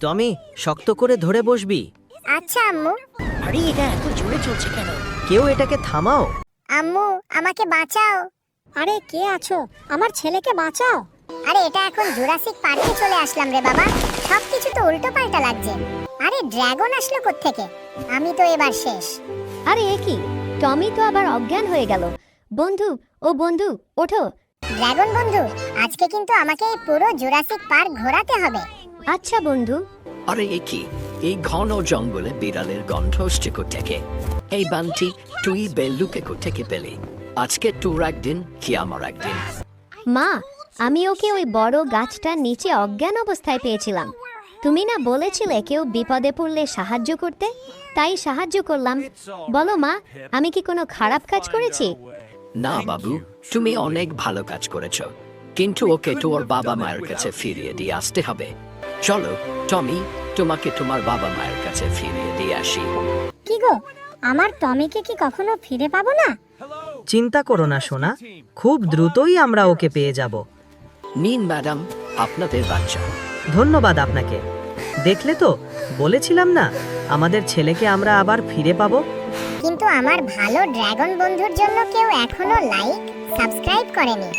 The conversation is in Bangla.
টমি, শক্ত করে ধরে বসবি। আচ্ছা আম্মু। আরে এটা এত জোরে চলছে কেন? কেউ এটাকে থামাও। আম্মু আমাকে বাঁচাও। আরে কে আছো? আমার ছেলেকে বাঁচাও। আরে এটা এখন জুরাসিক পার্কে চলে আসলাম রে বাবা, সবকিছু তো উল্টো পাল্টা লাগছে। আরে ড্রাগন আসলো কোত্থেকে? আমি তো এবার শেষ। আরে এ কি, টমি তো আবার অজ্ঞান হয়ে গেল। বন্ধু, ও বন্ধু, ওঠো। ড্রাগন বন্ধু, আজকে কিন্তু আমাকে এই পুরো জুরাসিক পার্ক ঘোরাতে হবে। আচ্ছা বন্ধু। আরে এ কি, এই ঘন জঙ্গলে বিড়ালের গন্ধ আসছে থেকে। এই বান্টি, তুই বেল্লুকে থেকে পেলি? আজকে তোর একদিন কি আমার একদিন। মা, আমি ওকে ওই বড় গাছটার নিচে অজ্ঞান অবস্থায় পেয়েছিলাম। তুমি না বলেছিলে কেউ বিপদে পড়লে সাহায্য করতে, তাই সাহায্য করলাম। বলো মা, আমি কি কোনো খারাপ কাজ করেছি? না বাবু, তুমি অনেক ভালো কাজ করেছো, কিন্তু ওকে তোর বাবা মায়ের কাছে ফিরিয়ে দিয়ে আসতে হবে। চলো টমি, তোমাকে তোমার বাবা মায়ের কাছে ফিরিয়ে দিয়ে আসি। কি গো, আমার টমিকে কি কখনো ফিরে পাবো না? চিন্তা করো না সোনা, খুব দ্রুতই আমরা ওকে পেয়ে যাব। নিন ম্যাডাম, আপনাদের বাচ্চা। ধন্যবাদ আপনাকে। দেখলে তো, বলেছিলাম না আমাদের ছেলেকে আমরা আবার ফিরে পাবো। কিন্তু আমার ভালো ড্রাগন বন্ধুর জন্য কেউ এখনো লাইক সাবস্ক্রাইব করেনি।